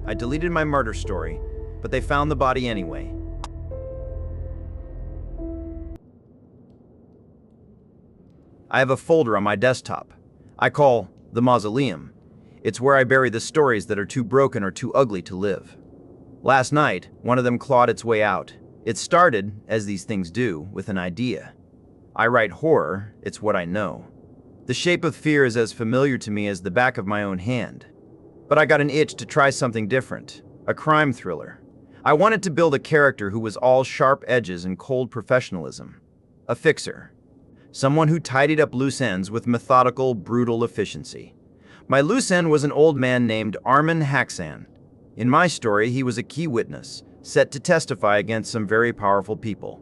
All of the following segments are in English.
I deleted my murder story, but they found the body anyway. I have a folder on my desktop I call the mausoleum. It's where I bury the stories that are too broken or too ugly to live. Last night, one of them clawed its way out. It started, as these things do, with an idea. I write horror, it's what I know. The shape of fear is as familiar to me as the back of my own hand. But I got an itch to try something different, a crime thriller. I wanted to build a character who was all sharp edges and cold professionalism. A fixer. Someone who tidied up loose ends with methodical, brutal efficiency. My loose end was an old man named Armin Haxan. In my story, he was a key witness, set to testify against some very powerful people.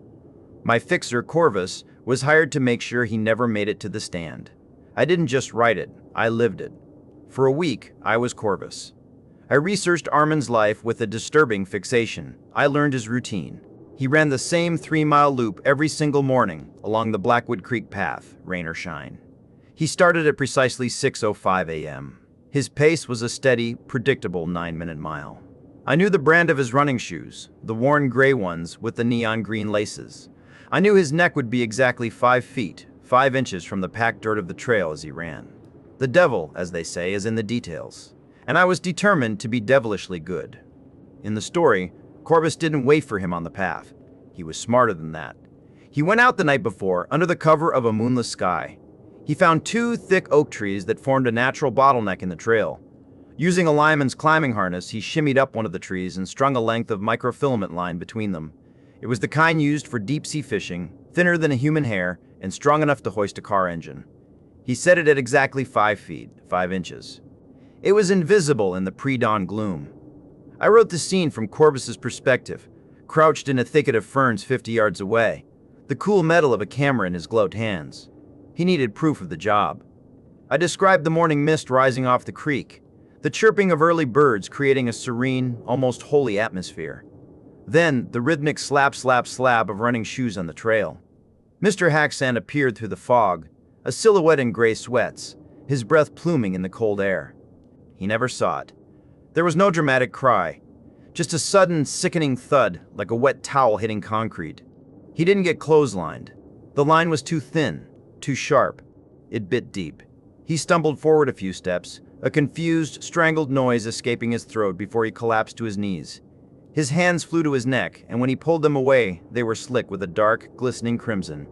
My fixer, Corvus, was hired to make sure he never made it to the stand. I didn't just write it, I lived it. For a week, I was Corvus. I researched Armin's life with a disturbing fixation. I learned his routine. He ran the same 3-mile loop every single morning along the Blackwood Creek path, rain or shine. He started at precisely 6:05 a.m. His pace was a steady, predictable 9-minute mile. I knew the brand of his running shoes, the worn gray ones with the neon green laces. I knew his neck would be exactly 5 feet, 5 inches from the packed dirt of the trail as he ran. The devil, as they say, is in the details. And I was determined to be devilishly good. In the story, Corvus didn't wait for him on the path. He was smarter than that. He went out the night before, under the cover of a moonless sky. He found 2 thick oak trees that formed a natural bottleneck in the trail. Using a lineman's climbing harness, he shimmied up one of the trees and strung a length of microfilament line between them. It was the kind used for deep-sea fishing, thinner than a human hair, and strong enough to hoist a car engine. He set it at exactly 5 feet, 5 inches. It was invisible in the pre-dawn gloom. I wrote the scene from Corvus's perspective, crouched in a thicket of ferns 50 yards away, the cool metal of a camera in his gloved hands. He needed proof of the job. I described the morning mist rising off the creek, the chirping of early birds creating a serene, almost holy atmosphere. Then, the rhythmic slap, slap, slap of running shoes on the trail. Mr. Haxan appeared through the fog, a silhouette in gray sweats, his breath pluming in the cold air. He never saw it. There was no dramatic cry, just a sudden, sickening thud like a wet towel hitting concrete. He didn't get clotheslined. The line was too thin, too sharp. It bit deep. He stumbled forward a few steps, a confused, strangled noise escaping his throat before he collapsed to his knees. His hands flew to his neck, and when he pulled them away, they were slick with a dark, glistening crimson.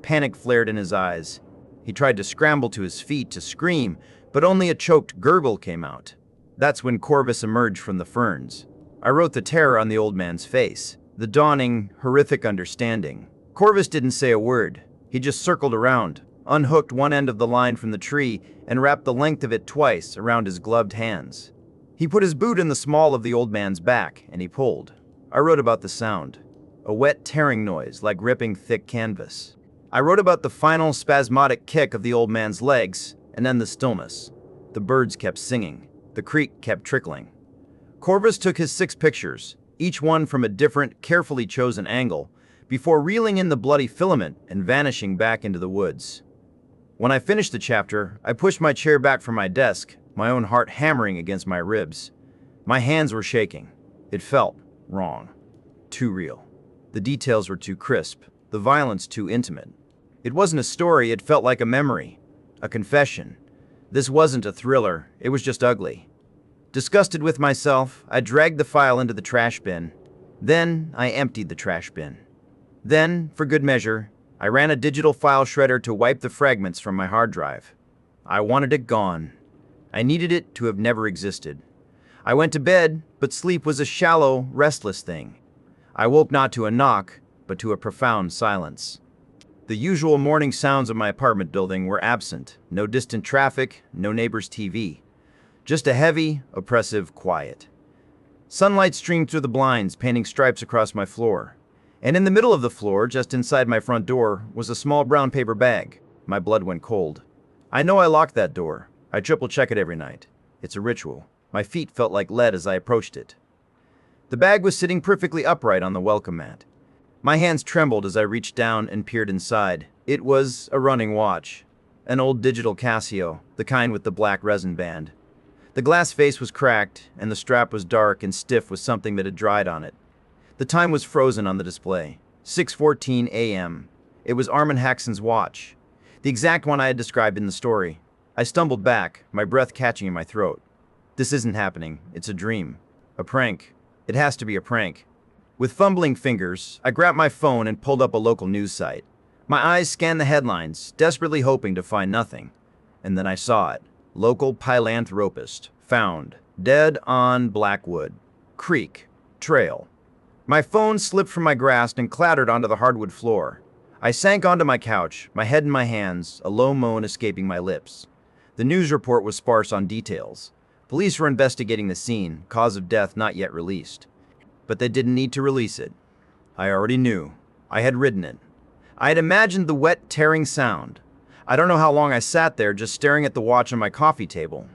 Panic flared in his eyes. He tried to scramble to his feet to scream, but only a choked gurgle came out. That's when Corvus emerged from the ferns. I wrote the terror on the old man's face, the dawning, horrific understanding. Corvus didn't say a word. He just circled around, unhooked one end of the line from the tree, and wrapped the length of it twice around his gloved hands. He put his boot in the small of the old man's back, and he pulled. I wrote about the sound, a wet tearing noise like ripping thick canvas. I wrote about the final spasmodic kick of the old man's legs, and then the stillness. The birds kept singing. The creek kept trickling. Corvus took his 6 pictures, each one from a different, carefully chosen angle, before reeling in the bloody filament and vanishing back into the woods. When I finished the chapter, I pushed my chair back from my desk, my own heart hammering against my ribs. My hands were shaking. It felt wrong. Too real. The details were too crisp, the violence too intimate. It wasn't a story, it felt like a memory, a confession. This wasn't a thriller, it was just ugly. Disgusted with myself, I dragged the file into the trash bin. Then I emptied the trash bin. Then, for good measure, I ran a digital file shredder to wipe the fragments from my hard drive. I wanted it gone. I needed it to have never existed. I went to bed, but sleep was a shallow, restless thing. I woke not to a knock, but to a profound silence. The usual morning sounds of my apartment building were absent. No distant traffic, no neighbor's TV. Just a heavy, oppressive quiet. Sunlight streamed through the blinds, painting stripes across my floor. And in the middle of the floor, just inside my front door, was a small brown paper bag. My blood went cold. I know I locked that door. I triple-check it every night. It's a ritual. My feet felt like lead as I approached it. The bag was sitting perfectly upright on the welcome mat. My hands trembled as I reached down and peered inside. It was a running watch. An old digital Casio, the kind with the black resin band. The glass face was cracked, and the strap was dark and stiff with something that had dried on it. The time was frozen on the display. 6:14 a.m. It was Armin Haxon's watch, the exact one I had described in the story. I stumbled back, my breath catching in my throat. This isn't happening. It's a dream. A prank. It has to be a prank. With fumbling fingers, I grabbed my phone and pulled up a local news site. My eyes scanned the headlines, desperately hoping to find nothing. And then I saw it. Local philanthropist found dead on Blackwood Creek Trail. My phone slipped from my grasp and clattered onto the hardwood floor. I sank onto my couch, my head in my hands, a low moan escaping my lips. The news report was sparse on details. Police were investigating the scene, cause of death not yet released. But they didn't need to release it. I already knew. I had written it. I had imagined the wet, tearing sound. I don't know how long I sat there just staring at the watch on my coffee table.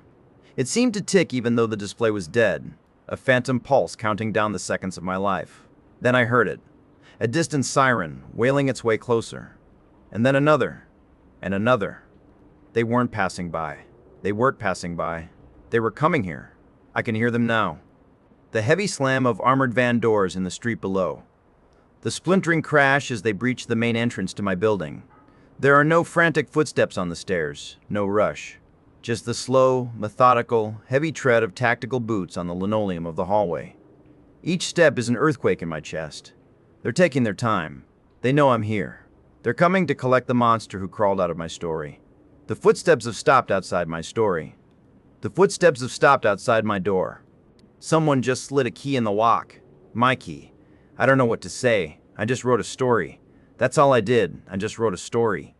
It seemed to tick even though the display was dead, a phantom pulse counting down the seconds of my life. Then I heard it, a distant siren wailing its way closer. And then another, and another. They weren't passing by. They weren't passing by. They were coming here. I can hear them now. The heavy slam of armored van doors in the street below. The splintering crash as they breached the main entrance to my building. There are no frantic footsteps on the stairs, no rush. Just the slow, methodical, heavy tread of tactical boots on the linoleum of the hallway. Each step is an earthquake in my chest. They're taking their time. They know I'm here. They're coming to collect the monster who crawled out of my story. The footsteps have stopped outside my story. The footsteps have stopped outside my door. Someone just slid a key in the lock. My key. I don't know what to say. I just wrote a story. That's all I did. I just wrote a story.